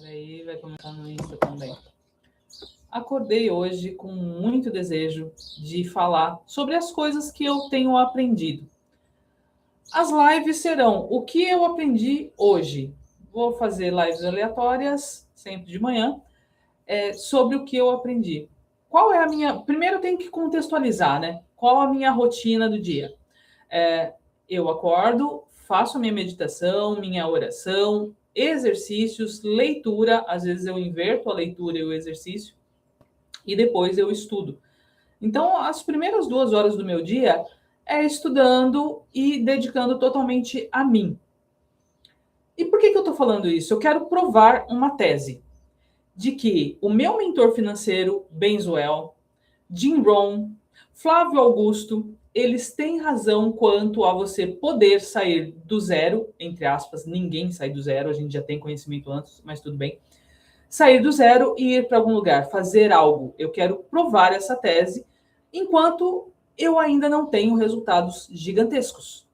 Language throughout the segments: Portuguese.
Peraí, vai começar no Insta também. Acordei hoje com muito desejo de falar sobre as coisas que eu tenho aprendido. As lives serão o que eu aprendi hoje. Vou fazer lives aleatórias, sempre de manhã, sobre o que eu aprendi. Qual é a minha... Primeiro eu tenho que contextualizar, né? Qual a minha rotina do dia? Eu acordo, faço a minha meditação, minha oração, exercícios, leitura. Às vezes eu inverto a leitura e o exercício. E depois eu estudo. Então, as primeiras 2 horas do meu dia é estudando e dedicando totalmente a mim. E por que eu estou falando isso? Eu quero provar uma tese de que o meu mentor financeiro, Benzuel, Jim Rohn, Flávio Augusto, eles têm razão quanto a você poder sair do zero, entre aspas, ninguém sai do zero, a gente já tem conhecimento antes, mas tudo bem. Sair do zero e ir para algum lugar, fazer algo. Eu quero provar essa tese, enquanto eu ainda não tenho resultados gigantescos.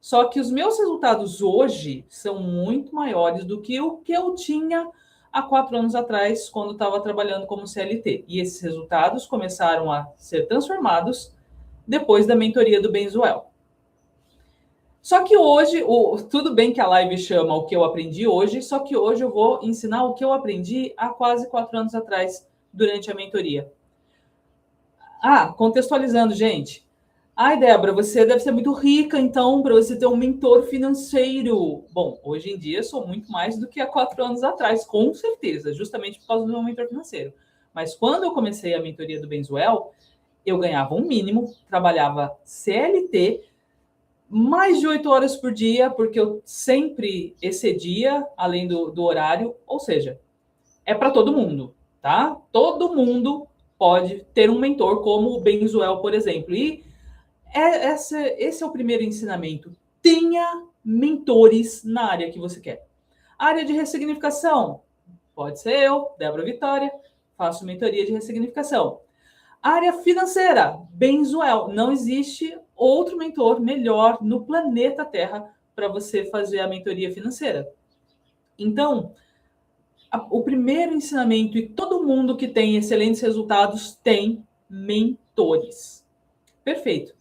Só que os meus resultados hoje são muito maiores do que o que eu tinha há 4 anos atrás, quando estava trabalhando como CLT. E esses resultados começaram a ser transformados depois da mentoria do Benzuel. Só que hoje, tudo bem que a live chama o que eu aprendi hoje, só que hoje eu vou ensinar o que eu aprendi há quase 4 anos atrás, durante a mentoria. Contextualizando, gente. Ai, Débora, você deve ser muito rica, então, para você ter um mentor financeiro. Bom, hoje em dia eu sou muito mais do que há 4 anos atrás, com certeza, justamente por causa do meu mentor financeiro. Mas quando eu comecei a mentoria do Benzuel, eu ganhava um mínimo, trabalhava CLT, mais de 8 horas por dia, porque eu sempre excedia, além do horário, ou seja, é para todo mundo, tá? Todo mundo pode ter um mentor como o Benzuel, por exemplo. E esse é o primeiro ensinamento. Tenha mentores na área que você quer. Área de ressignificação. Pode ser eu, Débora Vitória, faço mentoria de ressignificação. Área financeira, Benzuel. Não existe outro mentor melhor no planeta Terra para você fazer a mentoria financeira. Então, o primeiro ensinamento, e todo mundo que tem excelentes resultados tem mentores. Perfeito.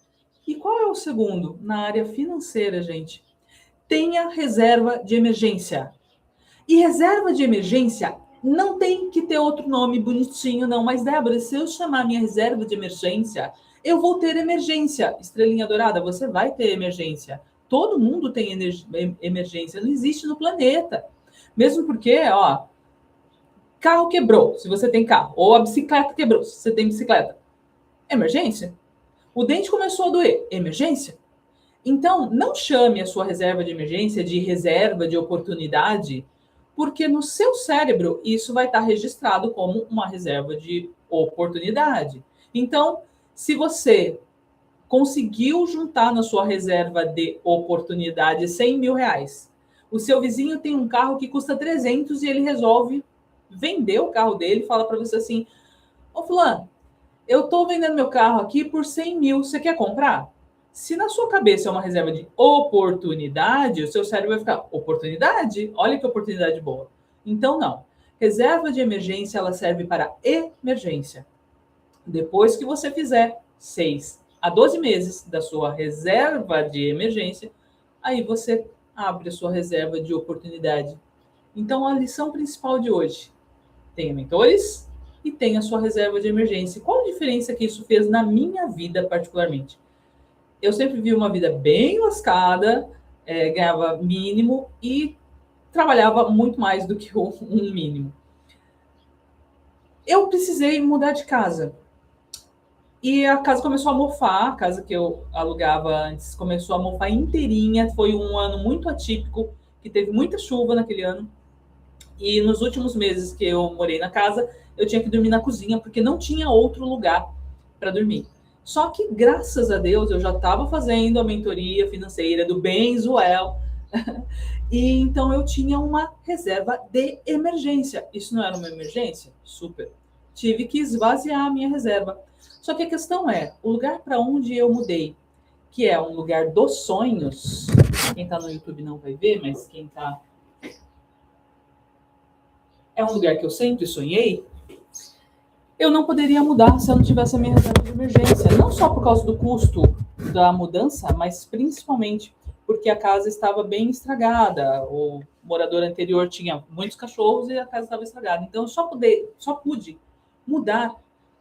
E qual é o segundo? Na área financeira, gente. Tenha reserva de emergência. E reserva de emergência não tem que ter outro nome bonitinho, não. Mas, Débora, se eu chamar minha reserva de emergência, eu vou ter emergência. Estrelinha dourada, você vai ter emergência. Todo mundo tem emergência. Não existe no planeta. Mesmo porque, carro quebrou, se você tem carro. Ou a bicicleta quebrou, se você tem bicicleta. Emergência. O dente começou a doer. Emergência. Então, não chame a sua reserva de emergência de reserva de oportunidade, porque no seu cérebro isso vai estar registrado como uma reserva de oportunidade. Então, se você conseguiu juntar na sua reserva de oportunidade 100 mil reais, o seu vizinho tem um carro que custa 300 e ele resolve vender o carro dele e fala para você assim: ô fulano, eu estou vendendo meu carro aqui por 100 mil, você quer comprar? Se na sua cabeça é uma reserva de oportunidade, o seu cérebro vai ficar, oportunidade? Olha que oportunidade boa. Então, não. Reserva de emergência, ela serve para emergência. Depois que você fizer 6 a 12 meses da sua reserva de emergência, aí você abre a sua reserva de oportunidade. Então, a lição principal de hoje: tenha mentores e tenha a sua reserva de emergência. Qual a diferença que isso fez na minha vida, particularmente? Eu sempre vi uma vida bem lascada, ganhava mínimo e trabalhava muito mais do que um mínimo. Eu precisei mudar de casa. E a casa começou a mofar, a casa que eu alugava antes começou a mofar inteirinha. Foi um ano muito atípico, que teve muita chuva naquele ano. E nos últimos meses que eu morei na casa, eu tinha que dormir na cozinha, porque não tinha outro lugar para dormir. Só que, graças a Deus, eu já estava fazendo a mentoria financeira do Benzuel. E então eu tinha uma reserva de emergência. Isso não era uma emergência? Super. Tive que esvaziar a minha reserva. Só que a questão é, o lugar para onde eu mudei, que é um lugar dos sonhos, quem está no YouTube não vai ver, mas quem está é um lugar que eu sempre sonhei, eu não poderia mudar se eu não tivesse a minha reserva de emergência. Não só por causa do custo da mudança, mas principalmente porque a casa estava bem estragada. O morador anterior tinha muitos cachorros e a casa estava estragada. Então, eu só pude mudar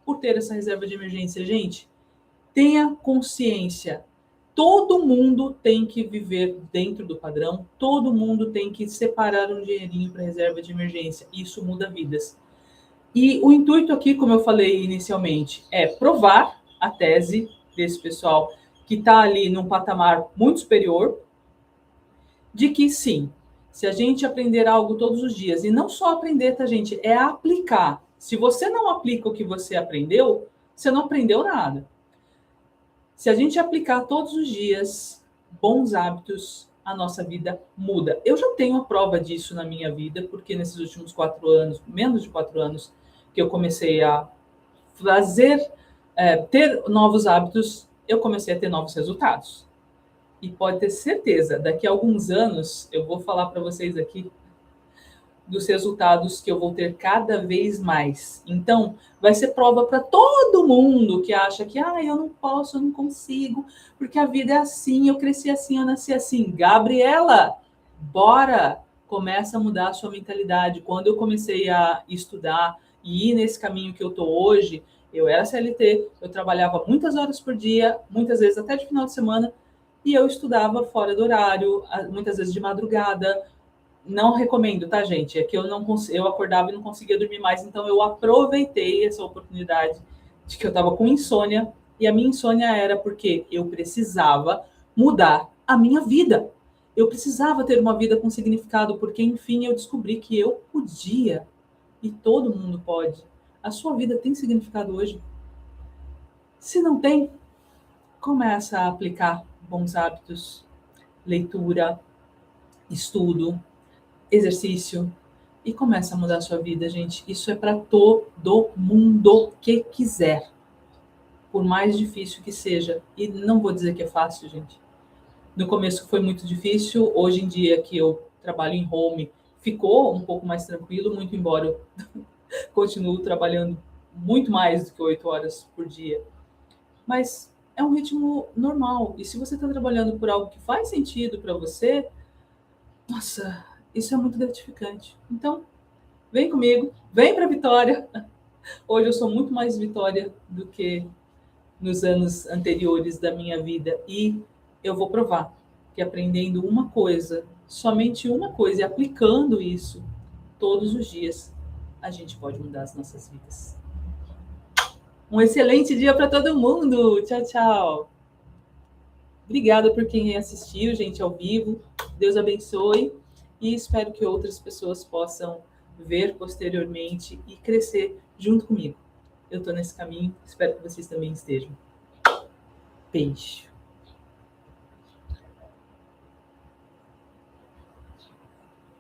por ter essa reserva de emergência. Gente, tenha consciência. Todo mundo tem que viver dentro do padrão, todo mundo tem que separar um dinheirinho para reserva de emergência. Isso muda vidas. E o intuito aqui, como eu falei inicialmente, é provar a tese desse pessoal que está ali num patamar muito superior, de que sim, se a gente aprender algo todos os dias, e não só aprender, tá, gente, é aplicar. Se você não aplica o que você aprendeu, você não aprendeu nada. Se a gente aplicar todos os dias bons hábitos, a nossa vida muda. Eu já tenho a prova disso na minha vida, porque nesses últimos 4 anos, menos de 4 anos, que eu comecei a fazer, ter novos hábitos, eu comecei a ter novos resultados. E pode ter certeza, daqui a alguns anos, eu vou falar para vocês aqui dos resultados que eu vou ter cada vez mais. Então, vai ser prova para todo mundo que acha que eu não posso, eu não consigo, porque a vida é assim, eu cresci assim, eu nasci assim. Gabriela, bora! Começa a mudar a sua mentalidade. Quando eu comecei a estudar e ir nesse caminho que eu estou hoje, eu era CLT, eu trabalhava muitas horas por dia, muitas vezes até de final de semana, e eu estudava fora do horário, muitas vezes de madrugada. Não recomendo, tá, gente? É que eu acordava e não conseguia dormir mais, então eu aproveitei essa oportunidade de que eu estava com insônia, e a minha insônia era porque eu precisava mudar a minha vida. Eu precisava ter uma vida com significado, porque enfim eu descobri que eu podia, e todo mundo pode. A sua vida tem significado hoje? Se não tem, começa a aplicar bons hábitos, leitura, estudo, exercício, e começa a mudar a sua vida, gente. Isso é para todo mundo que quiser, por mais difícil que seja. E não vou dizer que é fácil, gente. No começo foi muito difícil, hoje em dia que eu trabalho em home, ficou um pouco mais tranquilo, muito embora eu continuo trabalhando muito mais do que 8 horas por dia. Mas é um ritmo normal. E se você está trabalhando por algo que faz sentido para você, nossa, isso é muito gratificante. Então, vem comigo, vem para Vitória. Hoje eu sou muito mais Vitória do que nos anos anteriores da minha vida. E eu vou provar que aprendendo uma coisa, somente uma coisa, e aplicando isso todos os dias, a gente pode mudar as nossas vidas. Um excelente dia para todo mundo. Tchau, tchau. Obrigada por quem assistiu, gente, ao vivo. Deus abençoe e espero que outras pessoas possam ver posteriormente e crescer junto comigo. Eu estou nesse caminho, espero que vocês também estejam. Beijo.